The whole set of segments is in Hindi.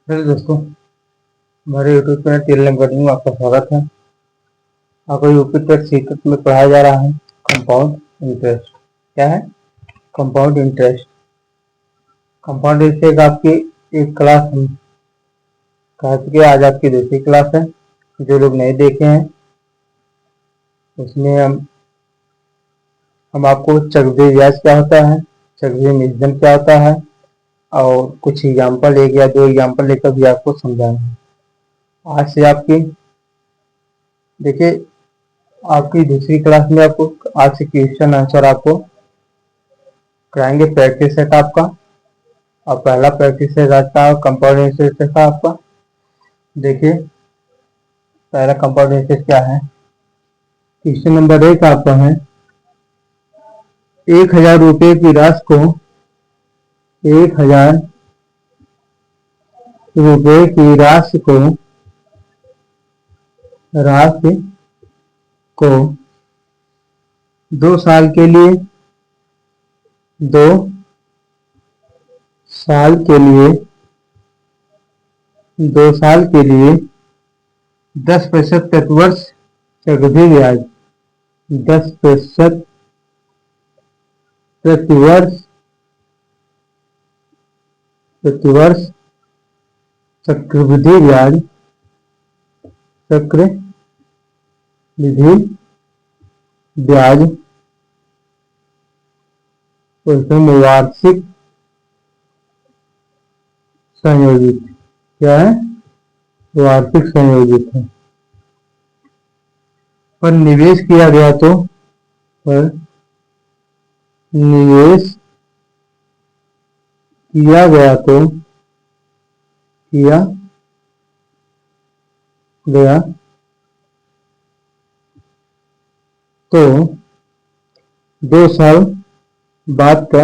हेलो दोस्तों, हमारे यूट्यूब चैनल टीएलएम अकेडमी में आपका स्वागत है। आपको यूपी टेट सीक्रेट में पढ़ाया जा रहा है कंपाउंड इंटरेस्ट। क्या है कंपाउंड इंटरेस्ट? कंपाउंड इंटरेस्ट आपकी एक क्लास हम कह चुके, आज आपकी दूसरी क्लास है। जो लोग नहीं देखे हैं उसमें हम आपको चक्रवृद्धि ब्याज क्या होता है, चक्रवृद्धि मिश्रण क्या होता है, और कुछ एग्जाम्पल एक या दो एग्जाम्पल लेकर भी आपको समझाएंगे। आज से आपकी देखिए, आपकी दूसरी क्लास में आपको आज से क्वेश्चन आंसर आपको कराएंगे। प्रैक्टिस सेट आपका, और पहला प्रैक्टिस सेट आज का कंपाउंड इंटरेस्ट था आपका। देखिए पहला कंपाउंड इंटरेस्ट क्या है। क्वेश्चन नंबर 1 आपका है 1000 रुपये की राशि को 1000 रुपये की राशि को 2 साल के लिए 2 साल के लिए 10% प्रतिवर्ष चक्रवृद्धि ब्याज 10% प्रतिवर्ष चक्रवृद्धि ब्याज उसमें वार्षिक संयोजित। क्या है? वार्षिक संयोजित है। पर निवेश किया गया तो तो 2 साल बाद का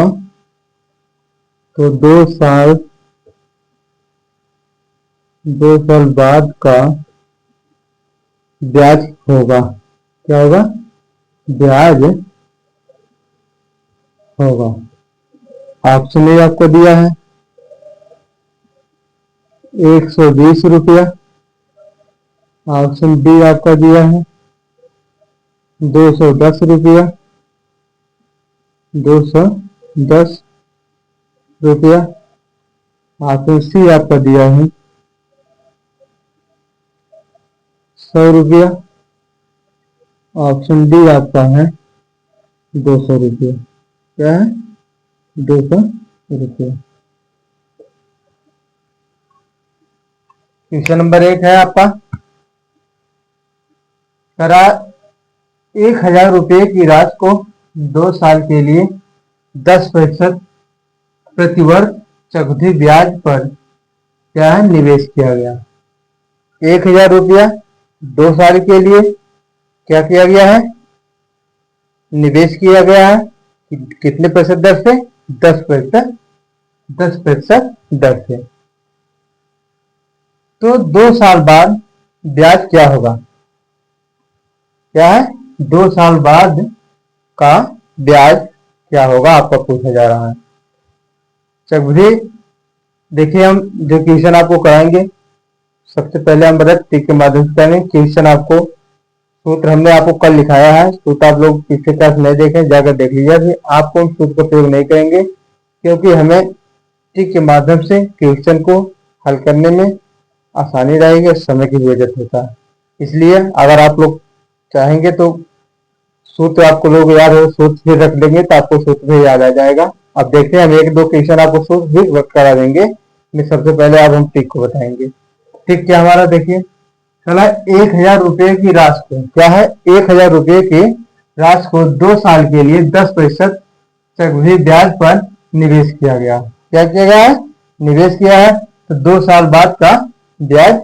2 साल बाद का ब्याज होगा। क्या होगा? ब्याज होगा। ऑप्शन ए आपको दिया है 120 रुपया, ऑप्शन बी आपका दिया है 210 रुपया, 210 रुपया, ऑप्शन सी आपका दिया है 100 रुपया, ऑप्शन डी आपका है 200 रुपया। क्या है? 200 रुपया। क्वेश्चन नंबर 1 है आपका, करा 1000 रुपये की राशि को 2 साल के लिए 10% प्रतिवर्ष चक्रवृद्धि ब्याज पर क्या है निवेश किया गया। 1000 रुपया 2 साल के लिए क्या किया गया है? निवेश किया गया है। कितने प्रतिशत दर से? 10% दर से। तो 2 साल बाद ब्याज क्या होगा? क्या है? 2 साल बाद का ब्याज क्या होगा आपका पूछा जा रहा है। चक्रवृद्धि देखिए, हम जो क्वेश्चन आपको कराएंगे सबसे पहले हम बता टिक के माध्यम से करेंगे। क्वेश्चन आपको सूत्र हमने आपको कल लिखाया है, सूत्र आप लोग पिछले क्लास नहीं देखें जाकर देख लीजिए। आपको हम सूत्र का प्रयोग नहीं करेंगे क्योंकि हमें टिक के माध्यम से क्वेश्चन को हल करने में आसानी रहेगी, समय की बचत होता है। इसलिए अगर आप लोग चाहेंगे तो सूत्र आपको लोग याद हो, सूत्र भी रख देंगे तो आपको सूत्र भी याद आ जाएगा। अब देखते हैं, हम 1-2 क्वेश्चन आपको सूत्र भी करा देंगे। सबसे पहले अब हम टिक को बताएंगे। टिक क्या हमारा देखिए चला 1000 रुपये की राशि को, क्या है? 1000 रुपये की राशि को 2 साल के लिए 10% चक्रवृद्धि ब्याज पर निवेश किया गया। क्या किया गया है? निवेश किया है। तो 2 साल बाद का ब्याज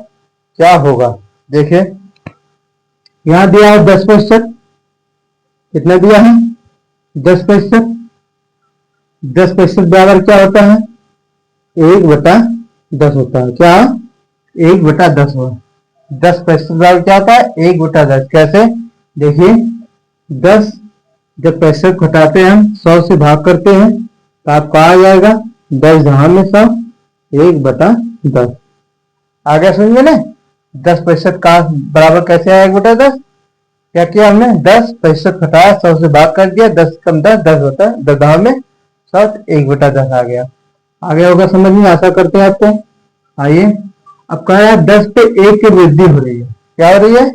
क्या होगा? देखिए यहां दिया है 10%। कितना दिया है? 10%। 10% बराबर क्या होता है? 1/10 होता है। क्या? 1/10 होगा। 10% बराबर क्या होता है? 1/10। कैसे? देखिए 10 जब पैसे घटाते हैं हम 100 से भाग करते हैं तो आपका आ जाएगा 10 जहां में 100 1/10। आगे समझे ना। 10% का बराबर कैसे आया 1/10। क्या किया हमने 10% घटाया 100 से भाग कर दिया, 10 कम 10 10 होता है, 10 में 7 1/10 आ गया। आगे होगा समझ में, आशा करते हैं आपको। आइए अब कह रहा है 10 पे 1 की वृद्धि हो रही है। क्या हो रही है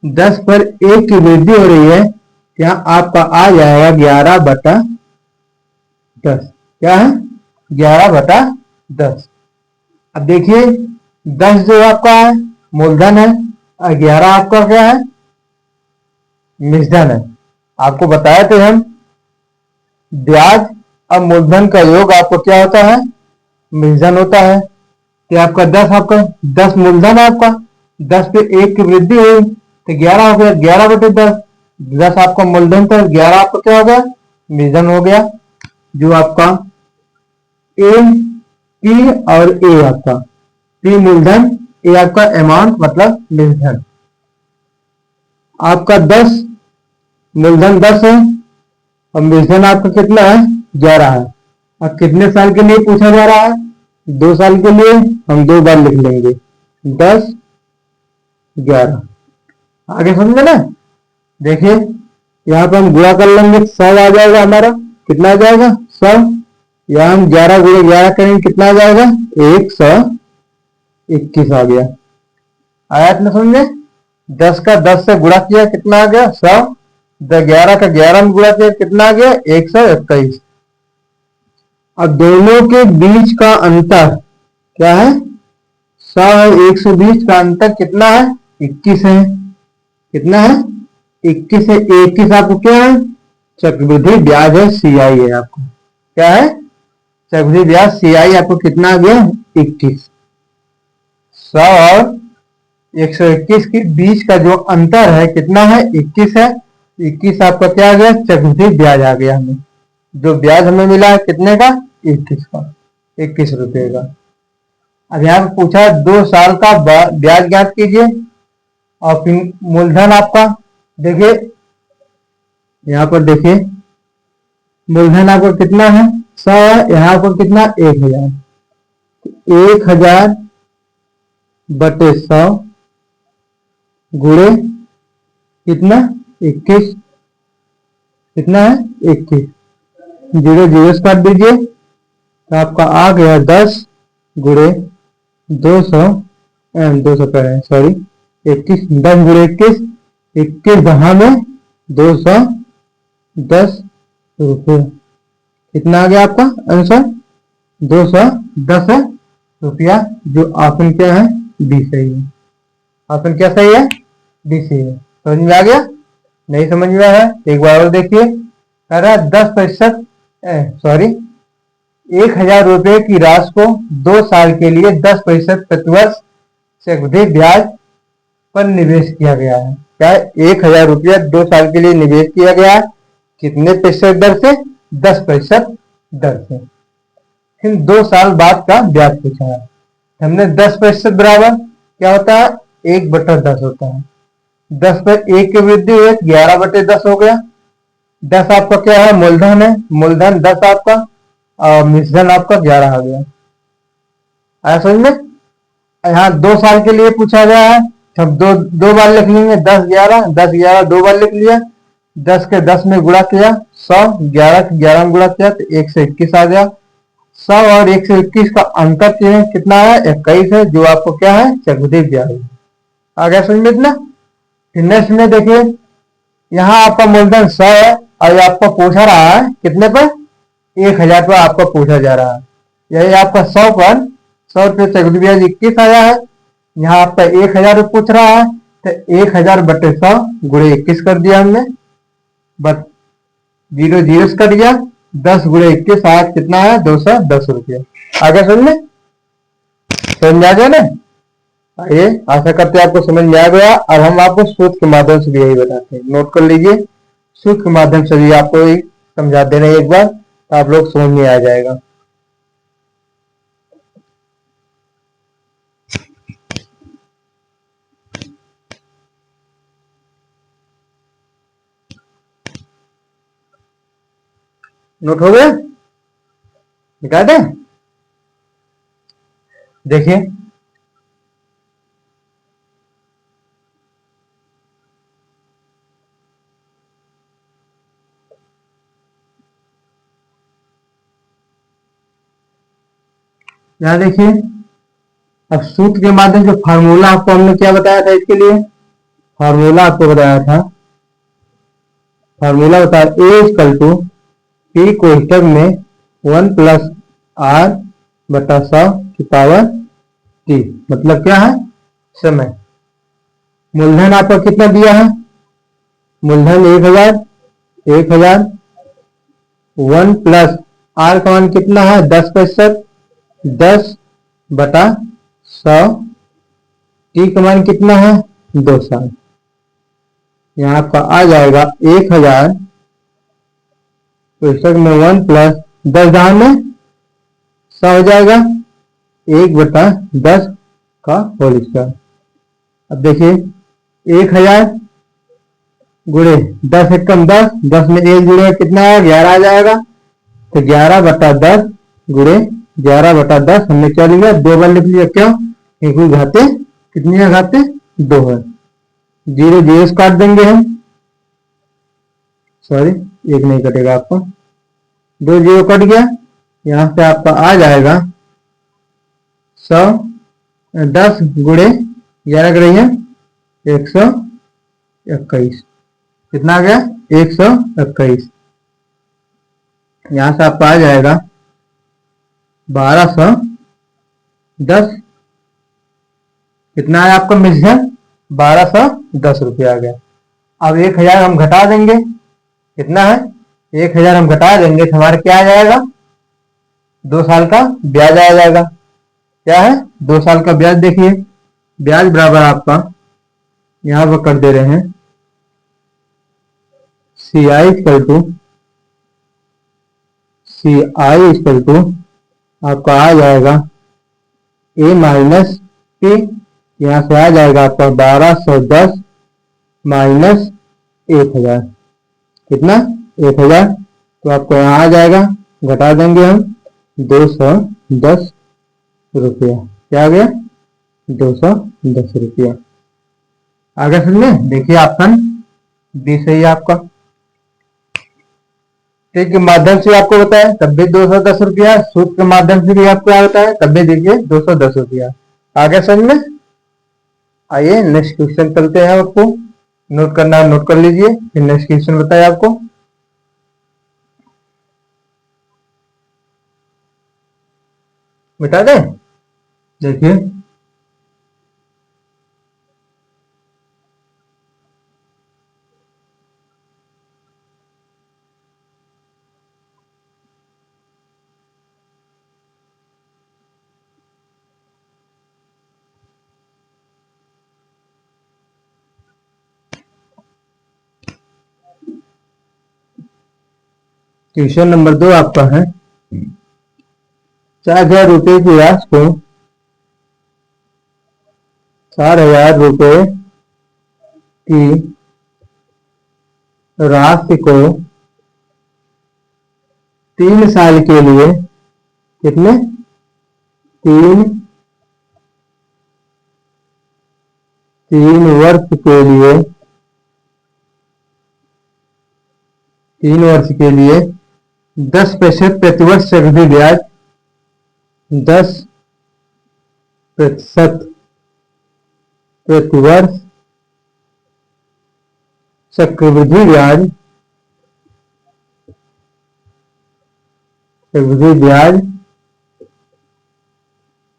10 पर 1 की वृद्धि हो रही है। क्या आपका आ जाएगा 11/10। क्या है 11/10। अब देखिए 10 जो आपका है मूलधन है और 11 आपका क्या है मिश्रधन है। आपको बताया थे हम ब्याज और मूलधन का योग आपको क्या होता है मिश्रधन होता है। कि आपका 10 मूलधन है आपका, 10 पे 1 की वृद्धि हुई तो 11 हो गया, 11/10। 10 आपका मूलधन था, 11 आपका क्या हो गया मिश्रधन हो गया। जो आपका ए पी और ए आपका पी मूलधन, ए आपका अमाउंट मतलब मिश्रधन। आपका 10 मूलधन 10 है और मिश्रधन आपका कितना है 11 है। अब कितने साल के लिए पूछा जा रहा है 2 साल के लिए। हम 2 बार लिख लेंगे 10 11। आगे समझे ना। देखिए यहाँ पे हम गुणा कर लेंगे 100 आ जाएगा हमारा। कितना आ जाएगा 100। यहाँ हम 11 गुणे 11 करेंगे कितना आ जाएगा 121 आ गया। आया इतना समझे। 10 का 10 से गुणा किया कितना आ गया 100। 11 का 11 में गुणा किया कितना आ गया 121। अब दोनों के बीच का अंतर क्या है 100 है 120 का अंतर कितना है 21 है। कितना है 21 है। 21 आपको क्या है चक्रवृद्धि ब्याज है सीआई है आपको। क्या है चक्रवृद्धि ब्याज सीआई आपको कितना आ गया 21। 100 और 121 के बीच का जो अंतर है कितना है 21 है। 21 आपका क्या आ गया चक्रवृद्धि ब्याज आ गया हमें। जो ब्याज हमें मिला है कितने का 21 का 21 रुपए का। अब यहाँ पे पूछा 2 साल का ब्याज ज्ञात कीजिए और फिर मूलधन आपका। देखिए यहाँ पर देखिए मूलधन आपका कितना है 100 है, यहाँ पर कितना 1000। 1000 बटे 100 गुणे कितना 21। कितना है 21। जीरो जीरो से काट दीजिए तो आपका आ गया 10 गुणे 200 200 करें सॉरी 21। 10 गुणे 21 21 दहा में 210 रुपये। कितना आ गया आपका आंसर 210 रुपया। जो ऑप्शन क्या है डी सही है। ऑप्शन क्या सही है डी सही है। समझ में आ गया। नहीं समझ में आया एक बार और देखिए। कह रहा है 10% सॉरी 1000 रुपये की राशि को 2 साल के लिए 10% प्रतिवर्ष चक्रवृद्धि ब्याज पर निवेश किया गया है। क्या 1000 रुपया 2 साल के लिए निवेश किया गया है। कितने प्रतिशत दर से 10% दर से। फिर 2 साल बाद का ब्याज पूछा है। हमने 10% बराबर क्या होता है 1/10 होता है। 10 पर 1 की वृद्धि हुई 11/10 हो गया। 10 आपका क्या है मूलधन है, मूलधन 10 आपका और मिश्रधन आपका 11 आ गया। आया समझ में। यहाँ 2 साल के लिए पूछा गया है तो हम दो बार लिख लेंगे 10 11 10 11 2 बार लिख लिया। 10 के 10 में गुणा किया 100, 11 के 11 में गुणा किया तो 121 आ गया। 100 और 121 का अंतर कितना है 21 है। जो आपको क्या है चक्रवृद्धि ब्याज आ गया समझ में इतना। फिर नेक्स्ट में देखिए यहाँ आपका मूलधन 100 है और आपको पूछा रहा है कितने पर 1000 पर आपको पूछा जा रहा है। यही आपका 100 पर 100 रुपये चक्रवृद्धि ब्याज 21 आया है। यहाँ आपका 1000 पूछ रहा है तो 1000/100 गुणे 21 कर दिया हमने। बस जीरो जीरो से कट गया 10 गुणे 21 आज कितना है 210 रुपये। आगे समझ में समझ आ गया ना। आइए आशा करते हैं आपको समझ में आ गया। अब हम आपको सूत्र के माध्यम से भी यही बताते हैं। नोट कर लीजिए सूत्र के माध्यम से भी आपको समझा दे रहे हैं एक बार तो आप लोग समझ में आ जाएगा। नोट हो गया निकाल दें। देखिए यहाँ देखिए, अब सूत्र के माध्यम से फार्मूला आपको हमने क्या बताया था इसके लिए, फार्मूला आपको बताया था, फार्मूला बताया ए इक्वल टू पी कोष्टक में 1 प्लस आर बटा 100 की पावर टी, मतलब क्या है, समय। मूलधन आपका कितना दिया है, मूलधन 1000, 1000, 1 प्लस आर का मान कितना है 10%, 10 बटा 100, टी का मान कितना है 2 साल। यहाँ आपका आ जाएगा 1000 कोष्टक में 1 प्लस 10 दान में 100 हो जाएगा, 1 बटा 10 का होल स्क्वायर। अब देखिए 1000 गुणे 10 एकम 10, 10 में 1 जुड़ेगा कितना है 11 आ जाएगा, तो 11 बटा 10 गुणे 11 बटा 10 हमने क्या लिया 2 बार लिख लिया, क्यों, क्योंकि घाते कितनी है, घाते 2 है। 0 0 से काट देंगे हम, सॉरी 1 नहीं कटेगा आपका, 2 0 कट गया, यहां से आपका आ जाएगा 100, 10 गुणे 11 करेंगे 121, कितना आ गया 121। यहां से आपका आ जाएगा 1210, कितना है आपका मिश्रण 1210 रुपया आ गया। अब 1000 हम घटा देंगे, कितना है 1000 हम घटा देंगे तो हमारा क्या आ जाएगा 2 साल का ब्याज आ जाएगा। क्या है 2 साल का ब्याज, देखिए ब्याज बराबर आपका यहां पर कर दे रहे हैं CI इक्वल टू आपका आ जाएगा A माइनस P, यहाँ से आ जाएगा आपका 1210 माइनस 1000, कितना 1000, तो आपको यहाँ आ जाएगा, घटा देंगे हम 210 रुपया, क्या आ गया 210 रुपया। आगे समझ में, देखिए ऑप्शन बी सही है आपका। ठीक के माध्यम से आपको बताया तब भी 210 रुपया, सूत्र के माध्यम से भी आपको क्या होता है तब भी देखिए 210 रुपया। आगे समझ में, आइए नेक्स्ट क्वेश्चन चलते हैं, आपको नोट करना है नोट कर लीजिए, फिर नेक्स्ट क्वेश्चन बताए आपको। मिटा दें, देखिए क्वेश्चन नंबर 2 आपका है 4000 रुपए की राशि को 4000 रुपए की राशि को 3 साल के लिए, कितने 3 वर्ष के लिए, 3 वर्ष के लिए 10% प्रतिवर्ष चक्रवृद्धि ब्याज, 10% प्रतिवर्ष चक्रवृद्धि ब्याज, चक्रवृद्धि ब्याज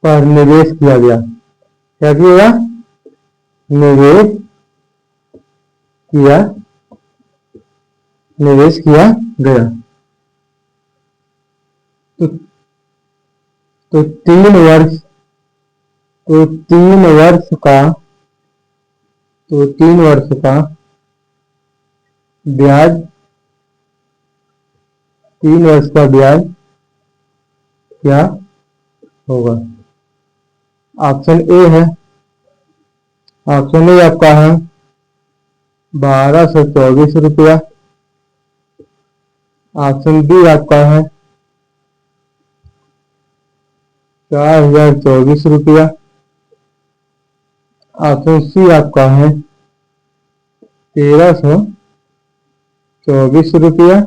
पर निवेश किया गया। क्या किया, निवेश किया गया। तो 3 वर्ष, तो 3 वर्ष का, तो 3 वर्ष का ब्याज, 3 वर्ष का ब्याज क्या होगा। ऑप्शन ए है, ऑप्शन ए आपका है 1224 रुपया, ऑप्शन बी आपका है 4024 रुपया, ऑप्शन सी आपका है 1324 रुपया,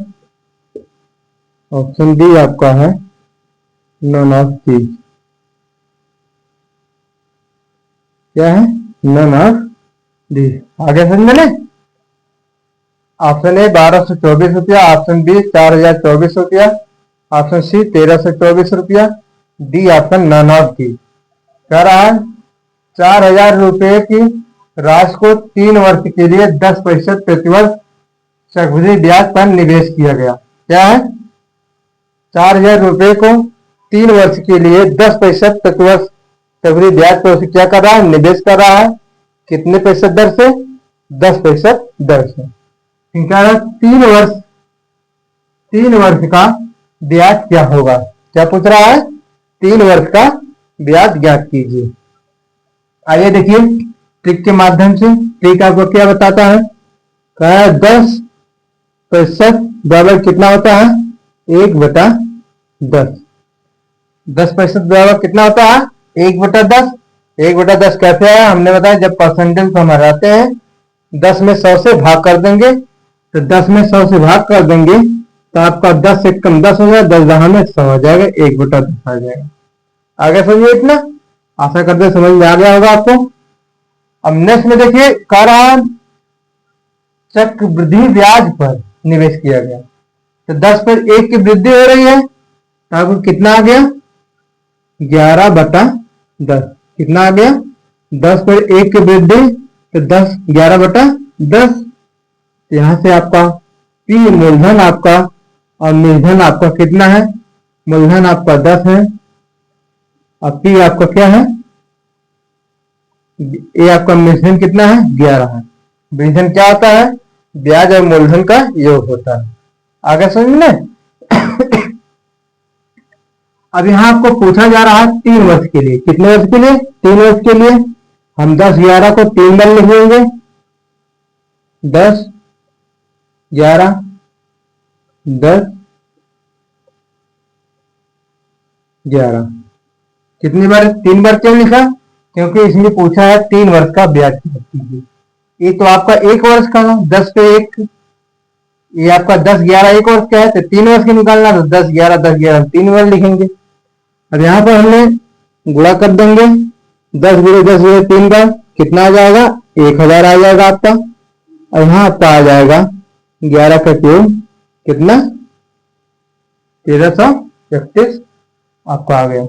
ऑप्शन डी आपका है 930। क्या है, नन ऑफ दी। आगे समझ में। ऑप्शन ए 1224 रुपया, ऑप्शन बी 4024 रुपया, ऑप्शन सी 1324 रुपया, D option none of the. कह रहा है 4000 रुपये की राशि को 3 वर्ष के लिए 10% प्रतिवर्ष चक्रवृद्धि ब्याज पर निवेश किया गया। क्या है, 4000 रुपये को 3 वर्ष के लिए 10% प्रतिवर्ष चक्रवृद्धि ब्याज पर उसे क्या कर रहा है, निवेश कर रहा है। कितने प्रतिशत दर से, 10% दर से। कह रहा है 3 वर्ष का ब्याज क्या होगा। क्या पूछ रहा है, 3 वर्ष का ब्याज ज्ञात कीजिए। आइए देखिए ट्रिक के माध्यम से। ट्रिक आपको क्या बताता है, कहा है 10% बराबर कितना होता है, 1/10। 10% बराबर कितना होता है, 1/10। 1/10 कैसे है, हमने बताया जब परसेंटेज को हम हटाते हैं 10 में 100 से भाग कर देंगे, तो 10 में 100 से भाग कर देंगे तो आपका 10 से कम 10 हो जाएगा, 10 दहा में 100 हो जाएगा, 1/10 आ जाएगा। आगे समझिए इतना, आशा करते समझ में आ गया होगा आपको। अब नेक्स्ट में देखिए, कह रहा चक्रवृद्धि ब्याज पर निवेश किया गया, तो 10 पर 1 की वृद्धि हो रही है, तो आपको कितना आ गया, 11/10। कितना आ गया, 10 पर 1 की वृद्धि, तो 10 11/10। यहां से आपका पी मूलधन आपका और निर्धन आपका कितना है, मूलधन आपका 10 है और पी आपका क्या है, ये आपका निर्धन कितना है, 11 है। निर्धन क्या होता है, ब्याज और मूलधन का योग होता है। आगे समझ में। अब यहाँ आपको पूछा जा रहा है 3 वर्ष के लिए। कितने वर्ष के लिए, 3 वर्ष के लिए। हम 10 11 को 3 बार लिख लेंगे, 10 11 10 11। कितनी बार, 3 बार क्यों लिखा, क्योंकि इसमें पूछा है 3 वर्ष का ब्याज कीजिए। ये तो आपका 1 वर्ष का है, 10 पे 1, ये आपका 10 11 1 वर्ष का है, तो 3 वर्ष की निकालना, तो 10 11 10 11 3 बार लिखेंगे। अब यहाँ पर हमने गुणा कर देंगे, 10 गुणे 10 गुणे 3 बार, कितना आ जाएगा, 1000 आ जाएगा आपका। और यहाँ आपका आ जाएगा 11 का क्यूब कितना, 1331 आपका आ गया।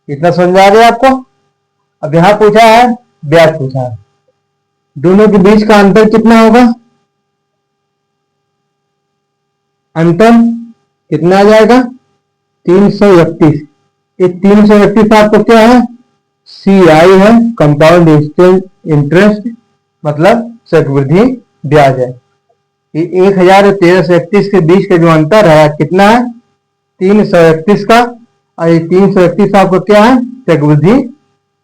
कितना समझ आ गया आपको। अब यहाँ पूछा है ब्याज पूछा है, दोनों के बीच का अंतर कितना होगा, अंतर कितना आ जाएगा, 331। ये 331 आपको क्या है, CI है, कंपाउंड इंटरेस्ट, मतलब चक्रवृद्धि ब्याज है। ये 1000 और 1331 के बीच का जो अंतर है कितना है, 331 का, और ये 331 आपको क्या है, चक्रवृद्धि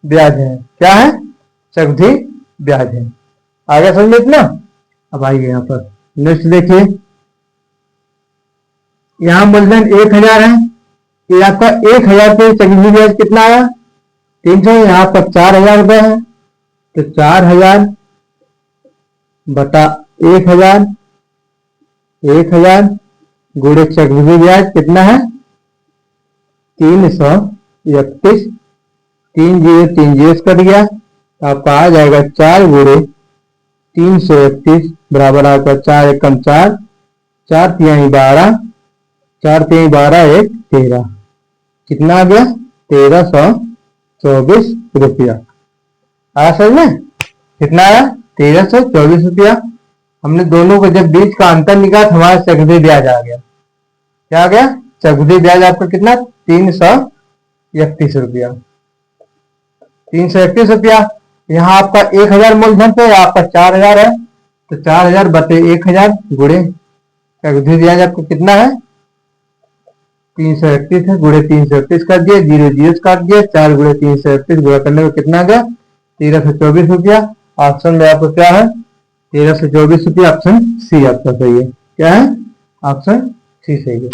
ब्याज है। क्या है, चक्रवृद्धि ब्याज है। आगे समझ इतना। अब आइए यहाँ पर नेक्स्ट देखिए, यहाँ मूलधन 1000 है, ये आपका 1000 पे चक्रवृद्धि ब्याज कितना आया, 300। यहाँ पर 4000 रुपए है, तो 4000 बटा 1000, 1000 गुणे चक्रवृद्धि ब्याज कितना है, 331। 3 0 3 0 कट गया, तो आपका आ जाएगा 4 गुणे 331 बराबर आपका 4 एकम 4, 4 तिहाई 12, 4 तिहाई 12 1 13। कितना आ गया, 1324 रुपया। आया समझ में, कितना आया, 1324 रुपया। हमने दोनों को जब बीच का अंतर निकाला, हमारा चक्रवृद्धि ब्याज आ गया। क्या आ गया, चक्रवृद्धि ब्याज आपका कितना, 331 रुपया। 331 रुपया। यहाँ आपका 1000 मूलधन पे, आपका 4000 है, तो 4000 बटे 1000 गुणे चक्रवृद्धि ब्याज आपको कितना है, 331 है, गुणे 331 कर दिए, 0 0 काट दिए, 4 गुणे 331 गुणा करने में कितना आ गया, 1324 रुपया। ऑप्शन में आपको क्या है, 1324 रुपया। ऑप्शन सी आपका सही है। क्या है, ऑप्शन सी सही है।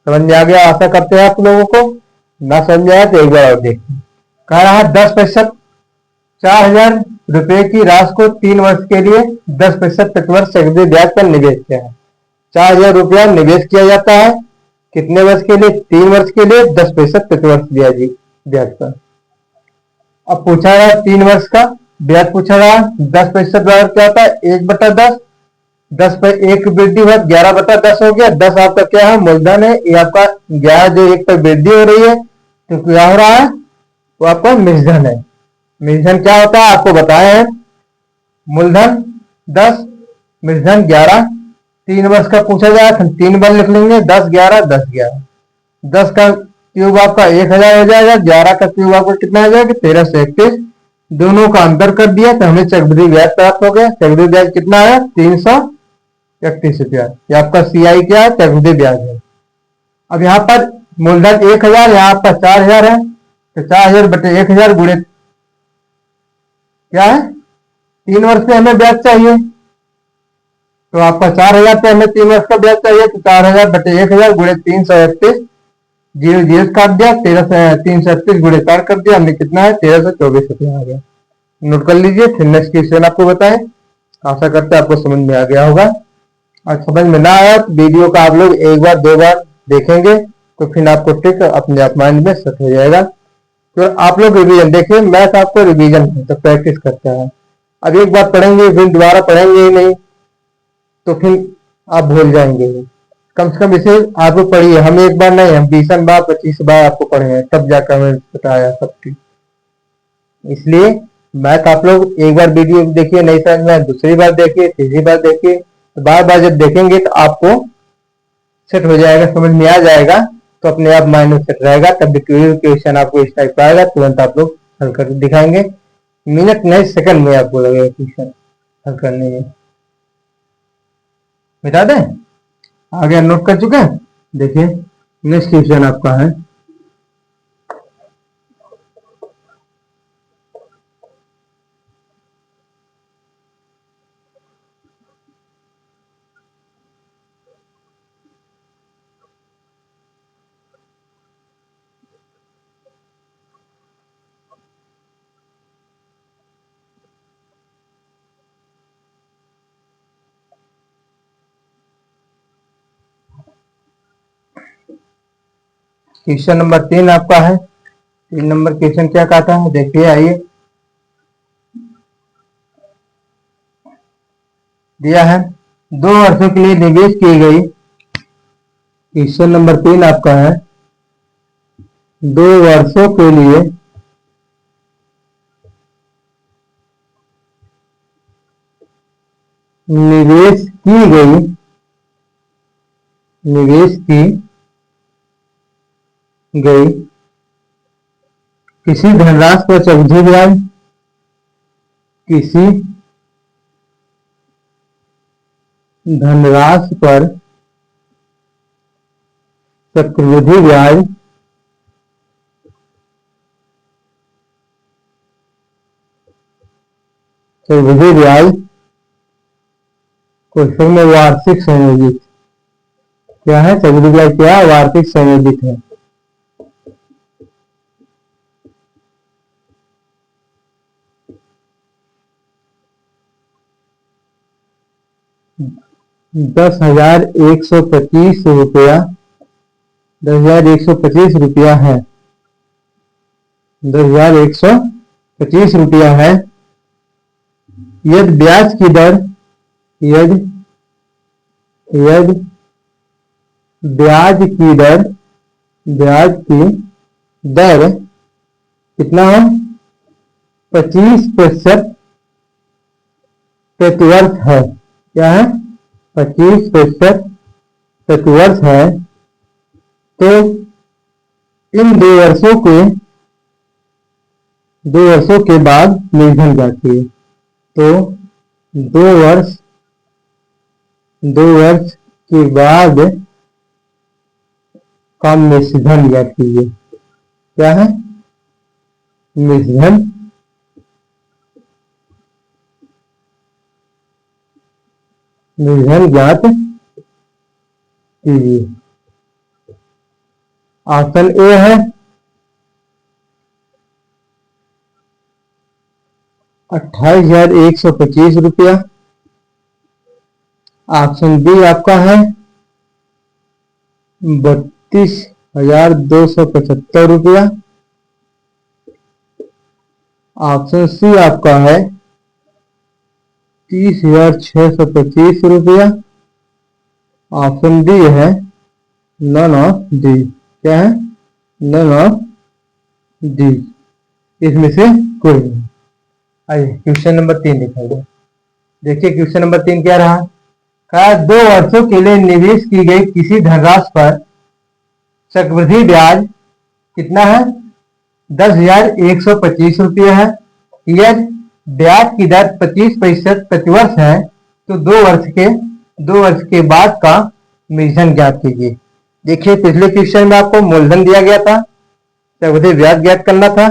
समझ में आ गया, आशा करते हैं आप लोगों को। ना समझ आया तो एक बार और देखिए। कह रहा है 10%, 4000 रुपए की राशि को 3 वर्ष के लिए 10% प्रतिवर्ष चक्रवृद्धि ब्याज पर निवेश किया है। 4000 रुपया निवेश किया जाता है, कितने वर्ष के लिए, 3 वर्ष के लिए 10% प्रतिवर्ष ब्याज पर। अब पूछा रहा 3 वर्ष का ब्याज पूछा रहा 10% ब्याज क्या होता है 1/10। 10 पर 1 वृद्धि हुआ 11/10 हो गया। 10 आपका क्या है मूलधन है, ये आपका 11 जो 1 पर वृद्धि हो रही है तो क्या हो रहा है वो आपका मिश्रधन है। मिश्रधन क्या होता है आपको बताया है, मूलधन 10 मिश्रधन 11। 3 वर्ष का पूछा जाए तो 3 बार लिख लेंगे 10 11 10 11। 10 का क्यूब आपका 1000 हो जाएगा, 11 का क्यूब आपका कितना हो जाएगा 1331। दोनों का अंतर कर दिया तो हमें चक्रवृद्धि ब्याज प्राप्त हो गया। चक्रवृद्धि ब्याज कितना है 331 रुपया। ये आपका सीआई क्या है चक्रवृद्धि ब्याज है। अब यहाँ पर मूलधन 1000, यहाँ आपका 4000 है तो 4000 बटे 1000 गुणे क्या है 3 वर्ष पे हमें ब्याज चाहिए तो आपका 4000 पे हमें 3 वर्ष का ब्याज चाहिए तो 4000 बटे 1000 गुणे 331। 0 0 काट दिया 331 गुणे 4 कर दिया हमने कितना है 1324 रुपया आ गया। नोट कर लीजिए। फिर नेक्स्ट क्वेश्चन आपको बताएं। आशा करते हैं आपको समझ में आ गया होगा। और समझ में ना आया तो वीडियो का आप लोग 1 बार 2 बार देखेंगे तो फिर आपको ट्रिक अपने आप माइंड में सेट हो जाएगा। तो आप लोग रिवीजन देखिए, मैथ आपको रिवीजन तो प्रैक्टिस करता है। अब एक बार पढ़ेंगे फिर दोबारा पढ़ेंगे ही नहीं तो फिर आप भूल जाएंगे। कम से कम इसे आप पढ़िए, हम एक बार नहीं हम 20 बार 25 बार आपको पढ़े हैं तब जाकर हमें बताया सब चीज। इसलिए मैथ आप लोग एक बार वीडियो देखिए नहीं समझ में दूसरी बार देखिए तीसरी बार देखिए तो बार बार जब देखेंगे तो आपको सेट हो जाएगा, समझ में आ जाएगा तो अपने आप माइंड में सेट रहेगा। तब भी कोई क्वेश्चन आपको इस टाइप का आएगा तुरंत आप लोग हल कर दिखाएंगे। मिनट नहीं सेकंड में आपको लगेगा क्वेश्चन हल करने में। बता दें आगे नोट कर चुके हैं। देखिए नेक्स्ट क्वेश्चन आपका है क्वेश्चन नंबर 3 आपका है। 3 नंबर क्वेश्चन क्या कहता है देखिए आइए। दिया है 2 वर्षों के लिए निवेश की गई। क्वेश्चन नंबर 3 आपका है 2 वर्षों के लिए निवेश की गई किसी धनराशि पर चक्रवृद्धि ब्याज किसी धनराशि पर चक्रवृद्धि ब्याज क्वेश्चन में वार्षिक संयोजित क्या है चक्रवृद्धि ब्याज क्या है वार्षिक संयोजित है। ₹10,125 10,125 है। 10,125 है। यदि ब्याज की दर कितना है 25% प्रतिवर्ष है। क्या है 25% प्रतिवर्ष है तो इन 2 वर्षों के बाद निर्धन जाती है। तो 2 वर्ष के बाद का मिश्रधन जाती है। क्या है मिश्रधन ज्ञात कीजिए। ऑप्शन ए है 28,125 रुपया। ऑप्शन बी आपका है 32,275 रुपया। ऑप्शन सी आपका है 30,625 रुपया। ऑप्शन डी है नन ऑफ डी। क्या है? नन ऑफ डी, इसमें से कोई नहीं। आइए क्वेश्चन नंबर 3 दिखाइए। देखिए क्वेश्चन नंबर 3 क्या रहा? कहा 2 वर्षों के लिए निवेश की गई किसी धनराशि पर चक्रवृद्धि ब्याज कितना है? 10,125 रुपये है। यदि ब्याज की दर 25% प्रतिवर्ष है तो 2 वर्ष के बाद का मूलधन ज्ञात कीजिए। देखिए पिछले क्वेश्चन में आपको मूलधन दिया गया था, चक्रवृद्धि ब्याज ज्ञात करना था,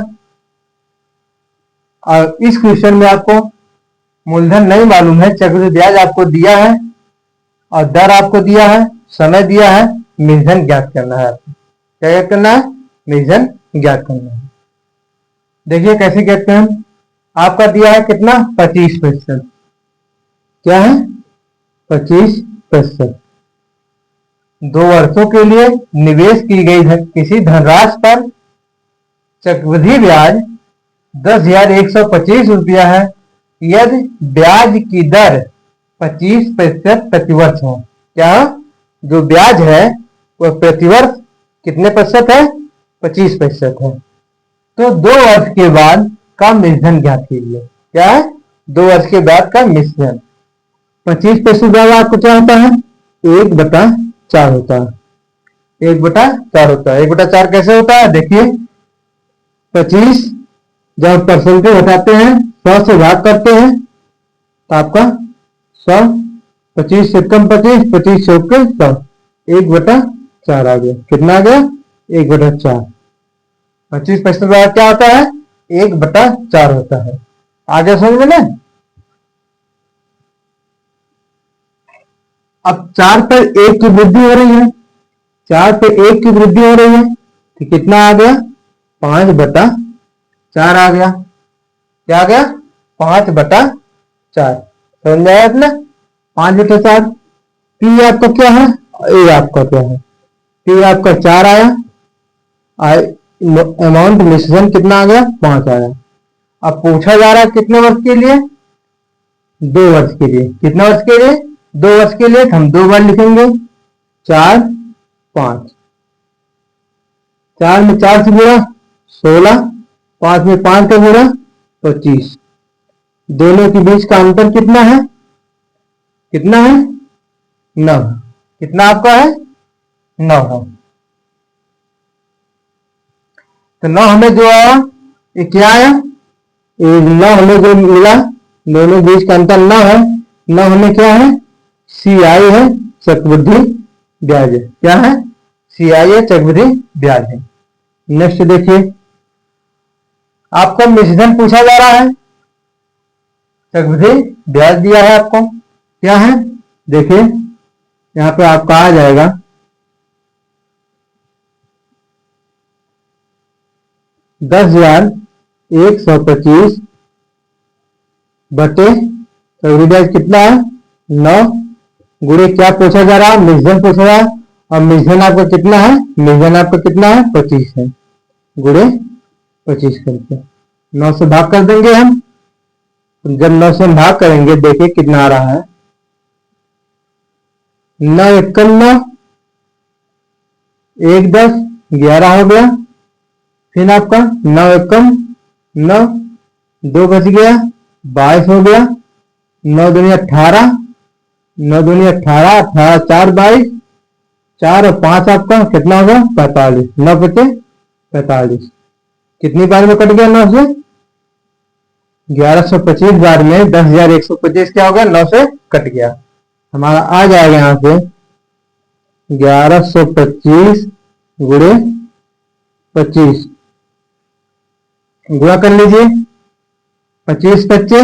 और इस क्वेश्चन में आपको मूलधन नहीं मालूम है, चक्रवृद्धि ब्याज आपको दिया है और दर आपको दिया है, समय दिया है, मूलधन ज्ञात करना है। आपको क्या ज्ञात करना है? मूलधन ज्ञात करना है। देखिए कैसे कहते हैं। आपका दिया है कितना? 25%। क्या है? 25%। 2 वर्षों के लिए निवेश की गई किसी धनराशि पर चक्रवृद्धि ब्याज 10,125 रुपया है। यदि ब्याज की दर 25% प्रतिवर्ष हो। क्या? जो ब्याज है वह प्रतिवर्ष कितने प्रतिशत है? 25% है। तो 2 वर्ष के बाद का मूलधन ज्ञात कीजिए। क्या है? 2 वर्ष के बाद का मूलधन। 25% ब्याज आपको क्या होता है? 1/4 होता है। 1/4 होता है। 1/4 कैसे होता है? देखिए 25 जब परसेंटेज हटाते हैं 100 से भाग करते हैं तो आपका 100, 25 से कम 25, 25 से ऊपर 100, 1/4 आ गया। कितना आ गया? 1/4। 25% ब्याज क्या होता है? 1/4 होता है। आगे समझ में ना? अब 4 पर 1 की वृद्धि हो रही है। 4 पे 1 की वृद्धि हो रही है तो कितना आ गया? 5/4 आ गया। क्या आ गया? 5/4। समझ में आया अपना? 5/4। पी आपका क्या है? ए आपका क्या है? पी आपका 4 आया। अमाउंट मिश्रण कितना आ गया? 5 आया। अब पूछा जा रहा है कितने वर्ष के लिए? 2 वर्ष के लिए। कितना वर्ष के लिए? 2 वर्ष के लिए। हम 2 बार लिखेंगे 4, 5। 4 में 4 से गुणा 16, 5 में 5 का गुणा 25। दोनों के बीच का अंतर कितना है? कितना है? 9। कितना आपका है? 9 है। तो 9 हमें जो आया ये क्या आया? 9 हमें जो मिला, दोनों बीच का अंतर 9 है। 9 हमें क्या है? CI है, चक्रवृद्धि ब्याज है। क्या है? CI है, चक्रवृद्धि ब्याज है। नेक्स्ट देखिए, आपका मूलधन पूछा जा रहा है, चक्रवृद्धि ब्याज दिया है आपको। क्या है? देखिए यहां पे आपका आ जाएगा 10,125 बटे चक्रवृद्धि ब्याज कितना है? 9 गुणे क्या पूछा जा रहा है? मूलधन पूछा जा रहा है। और मूलधन आपका कितना है? मूलधन आपका कितना है? 25 है। गुणे 25 करके 9 से भाग कर देंगे हम। जब 9 से भाग करेंगे देखिए कितना आ रहा है? 9 एकम 9, 1 10, 11 हो गया। फिर आपका 9 एकम 9, 2 बच गया, 22 हो गया। 9 दूनी 18, 9 दूनी 18, 18 4 22, 4 और 5 आपका कितना होगा? 45। 9 बचे 45। कितनी बार में कट गया 9 से? 1125 बार में 10,125 क्या होगा? 9 से कट गया। हमारा आ जाएगा यहां पे 1125 गुणे 25। गुणा कर लीजिए। 25 बच्चे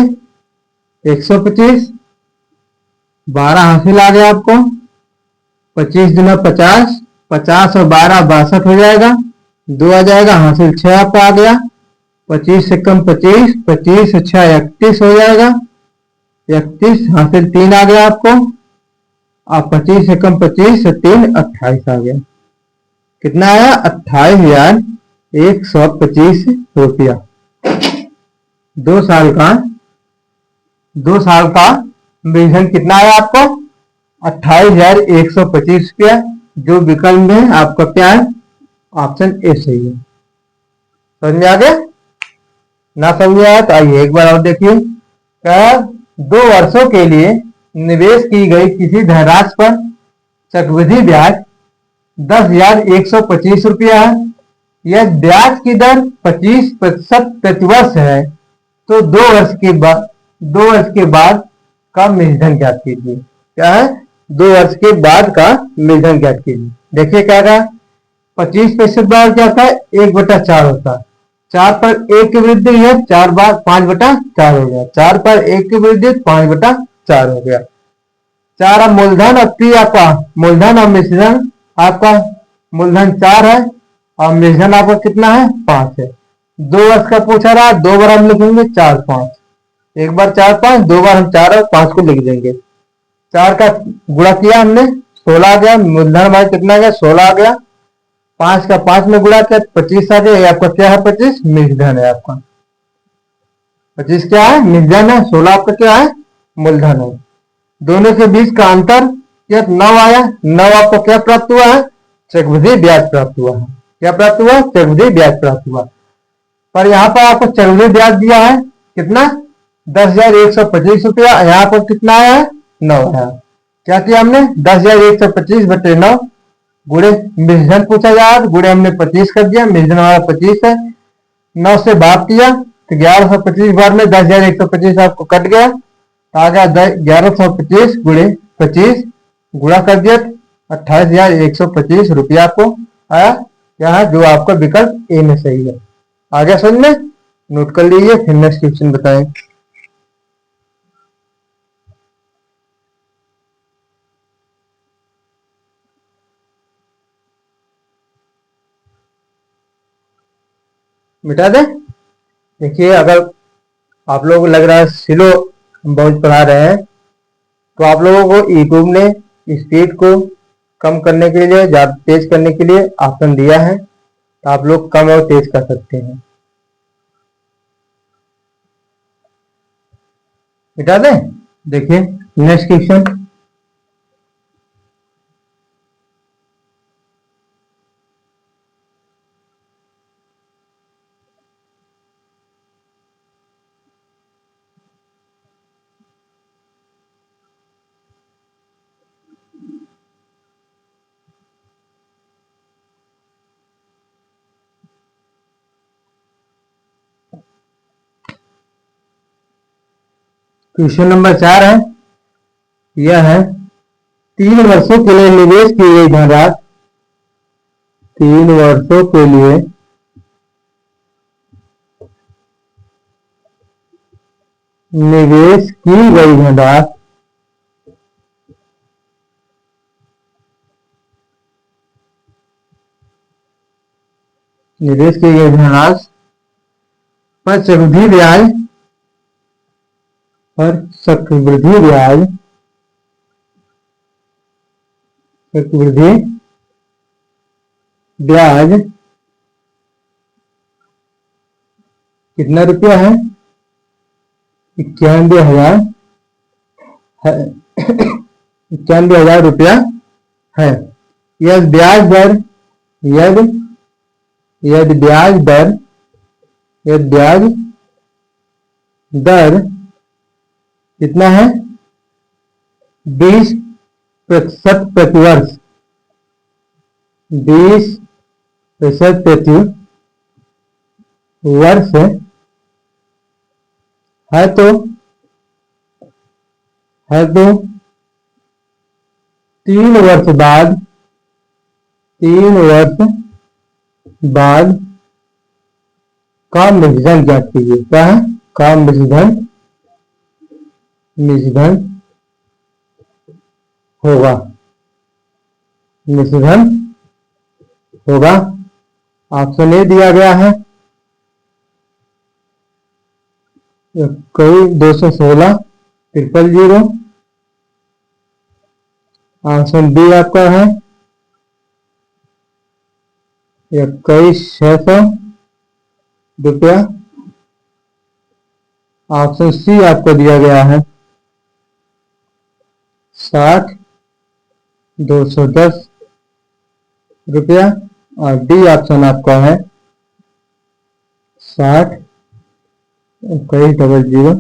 125, 12 हासिल आ गया आपको। 25 दुना 50, 50 और 12 62 हो जाएगा। 2 आ जाएगा, हासिल 6 आपका आ गया। 25 से कम 25, 25 से 6 31 हो जाएगा। 31 हासिल 3 आ गया आपको। और 25 से कम 25 से 3 28 आ गया। कितना आया? 28,125 रुपया। 2 साल का मूलधन कितना है आपको? 28,125 रुपया। जो विकल्प में आपका क्या है? ऑप्शन ए सही है। समझ में आ गया? ना समझ में आया तो आइए एक बार और देखिए। क्या 2 वर्षों के लिए निवेश की गई किसी धनराशि पर चक्रवृद्धि ब्याज 10,125 रुपया है। यह ब्याज की दर 25% प्रतिवर्ष है, तो 2 वर्ष के बाद का मूलधन ज्ञात कीजिए। क्या है? 2 वर्ष के बाद का मूलधन ज्ञात कीजिए। देखिए क्या रहा, 25% बार क्या होता है? 1/4 होता है। 4 पर 1 की वृद्धि है, 4 बार 5/4 हो गया। 4 पर 1 की वृद्धि 5/4 हो गया। 4 मूलधन और पी आपका मूलधन और मिश्रण आपका मूलधन 4 है और मिश्रण आपका कितना है? 5 है। 2 वर्ष का पूछा रहा, 2 बार हम लिखेंगे 4 5, एक बार 4 5, 2 बार हम 4 और 5 को लिख देंगे। 4 का गुणा किया हमने, 16 आ गया। मूलधन हमारा कितना आ गया? 16 आ गया। 5 का 5 में गुणा किया 25 आ गया। आपका क्या है? 25 मूलधन है आपका। 25 क्या है? मूलधन है। 16 आपका क्या है? मूलधन है। दोनों के बीच का अंतर क्या? 9 आया। 9 आपको क्या प्राप्त हुआ है? चक्रवृद्धि ब्याज प्राप्त हुआ है। क्या प्राप्त हुआ? चक्रवृद्धि ब्याज प्राप्त हुआ। पर यहाँ पर आपको चक्रवृद्धि ब्याज दिया है कितना? 10,125 रुपया। यहाँ पर कितना आया है? 9 आया। क्या किया हमने? 10,125/9 गुणे मूलधन पूछा जा रहा है, गुणे हमने 25 कर दिया। मूलधन हमारा 25 है। 9 से भाग किया तो 1125 बार में 10,125 आपको कट गया, तो आ गया 1125 गुणे 25 गुणा कर दिया 28,125 रुपया आपको आया। क्या है? जो आपका विकल्प ए में सही है। आ गया समझ में? नोट कर लीजिए, फिर नेक्स्ट क्वेश्चन बताएं। मिटा दे। देखिए, अगर आप लोगों को लग रहा है स्लो हम बहुत पढ़ा रहे हैं, तो आप लोगों को यूट्यूब ने स्पीड को कम करने के लिए, ज्यादा तेज करने के लिए ऑप्शन दिया है, तो आप लोग कम और तेज कर सकते हैं। मिटा दें। देखिए नेक्स्ट क्वेश्चन। क्वेश्चन नंबर 4 है। यह है 3 वर्षों के लिए निवेश की गई धनराशि, 3 वर्षों के लिए निवेश की गई धनराशि निवेश की गई धनराशि पर चक्रवृद्धि ब्याज चक्रवृद्धि ब्याज कितना रुपया है? 91,000 है। 91,000 रुपया है। यदि ब्याज दर यदि यदि ब्याज दर यदि ब्याज दर कितना है? 20% प्रतिवर्ष, 20% प्रतिवर्ष है, तो 3 वर्ष बाद का मूलधन ज्ञात कीजिए। क्या है? का मूलधन होगा मूलधन होगा। ऑप्शन ए दिया गया है 21,216,000। ऑप्शन बी आपका है 21,600 रुपया। ऑप्शन सी आपको दिया गया है 60,210 रुपया, और डी ऑप्शन आपका है 60,2100